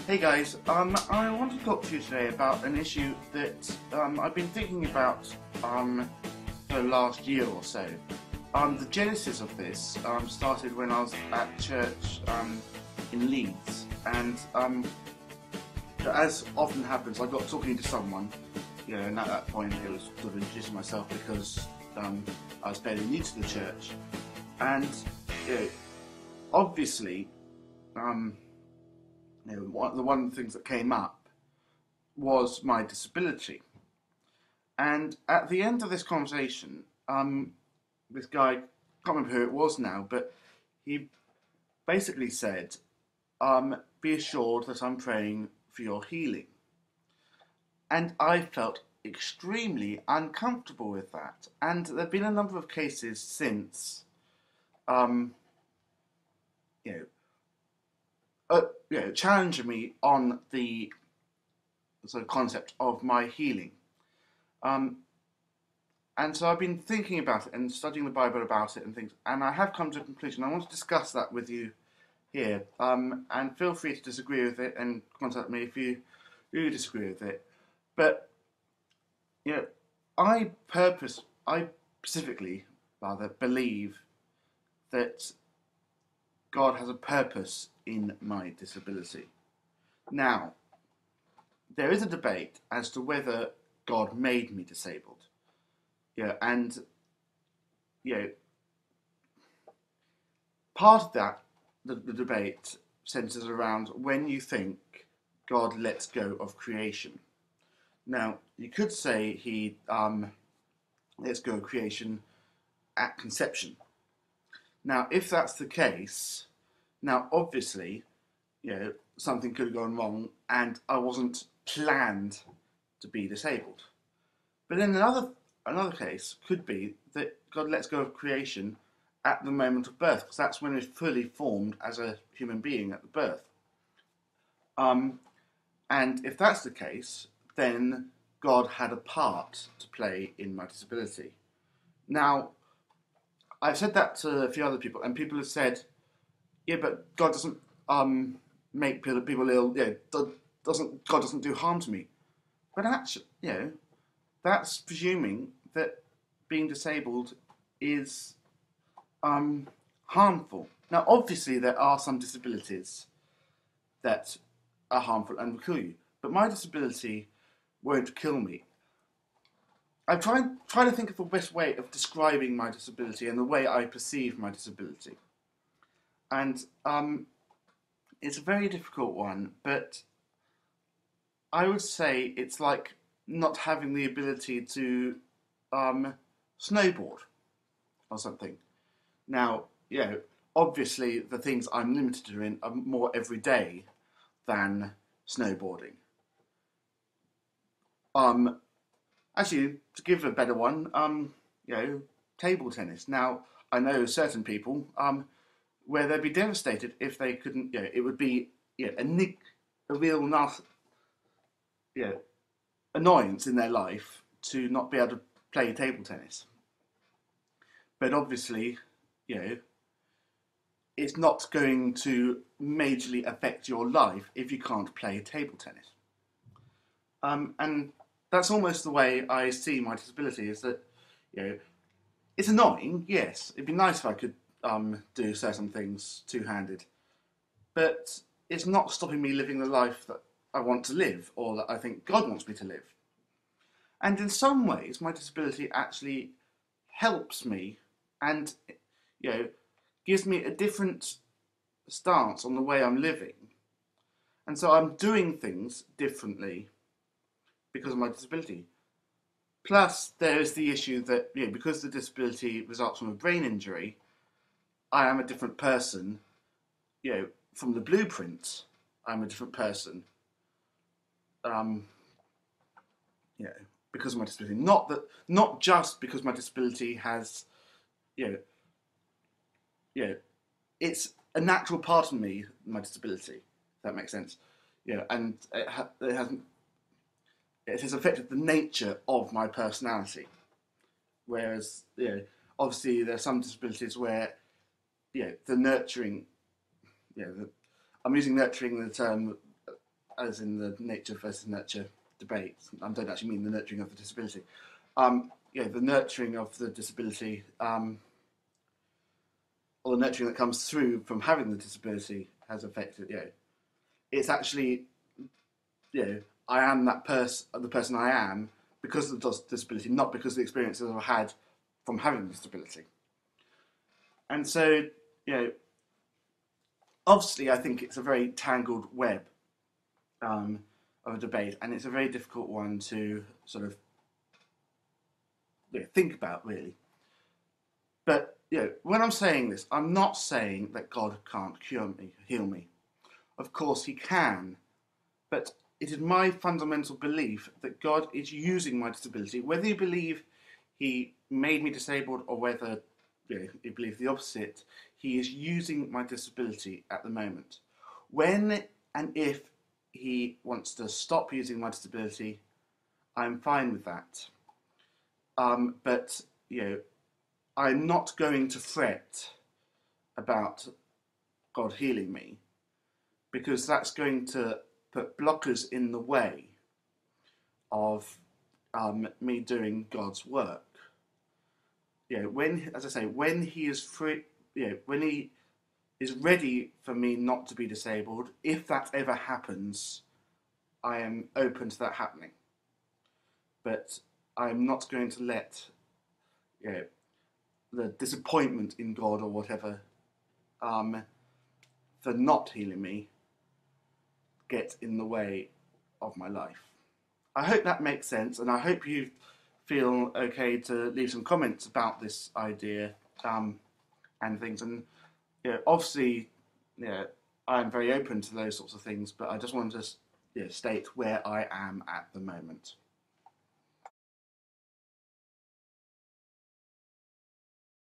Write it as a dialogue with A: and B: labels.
A: Hey guys, I want to talk to you today about an issue that I've been thinking about for the last year or so. The genesis of this started when I was at church in Leeds, and as often happens, I got talking to someone, and at that point it was sort of introducing myself because I was fairly new to the church, and obviously. One of the things that came up was my disability. And at the end of this conversation, this guy, I can't remember who it was now, but he basically said, be assured that I'm praying for your healing. And I felt extremely uncomfortable with that. And there have been a number of cases since, challenging me on the sort of concept of my healing. And so I've been thinking about it and studying the Bible about it and things, and I have come to a conclusion. I want to discuss that with you here, and feel free to disagree with it and contact me if you do disagree with it. But I specifically believe that God has a purpose in my disability. Now, there is a debate as to whether God made me disabled. And part of that, the debate centres around when you think God lets go of creation. Now, you could say he lets go of creation at conception. Now, if that's the case, now obviously, something could have gone wrong and I wasn't planned to be disabled. But then another case could be that God lets go of creation at the moment of birth, because that's when it's fully formed as a human being at the birth. And if that's the case, then God had a part to play in my disability. Now, I've said that to a few other people, and people have said, "Yeah, but God doesn't make people ill. God doesn't do harm to me." But actually, that's presuming that being disabled is harmful. Now, obviously, there are some disabilities that are harmful and will kill you, but my disability won't kill me. I'm trying to think of the best way of describing my disability and the way I perceive my disability. And it's a very difficult one, but I would say it's like not having the ability to snowboard or something. Now, obviously the things I'm limited to in are more everyday than snowboarding. Actually, to give a better one, table tennis. Now, I know certain people where they'd be devastated if they couldn't. It would be a real nasty, annoyance in their life to not be able to play table tennis. But obviously, it's not going to majorly affect your life if you can't play table tennis. And that's almost the way I see my disability, is that, it's annoying, yes. It'd be nice if I could do certain things two-handed. But it's not stopping me living the life that I want to live, or that I think God wants me to live. And in some ways, my disability actually helps me and, gives me a different stance on the way I'm living. And so I'm doing things differently because of my disability. Plus, there is the issue that, because the disability results from a brain injury, I am a different person. From the blueprint, I'm a different person. Because of my disability. Not just because my disability has, it's a natural part of me, my disability, if that makes sense. And it has affected the nature of my personality. Whereas, obviously there are some disabilities where, the nurturing, I'm using nurturing the term as in the nature versus nurture debate. I don't actually mean the nurturing of the disability. The nurturing of the disability, or the nurturing that comes through from having the disability has affected. It's actually, I am the person I am because of the disability, not because of the experiences I've had from having the disability. And so, obviously, I think it's a very tangled web of a debate, and it's a very difficult one to sort of think about, really. But when I'm saying this, I'm not saying that God can't heal me. Of course, He can, but it is my fundamental belief that God is using my disability, whether you believe He made me disabled or whether you believe the opposite. He is using my disability at the moment. When and if He wants to stop using my disability, I'm fine with that. But I'm not going to fret about God healing me, because that's going to put blockers in the way of me doing God's work. When, as I say, when He is free, when He is ready for me not to be disabled, if that ever happens, I am open to that happening. But I'm not going to let the disappointment in God or whatever for not healing me get in the way of my life. I hope that makes sense, and I hope you feel okay to leave some comments about this idea and things. And obviously, I'm very open to those sorts of things, but I just wanted to state where I am at the moment.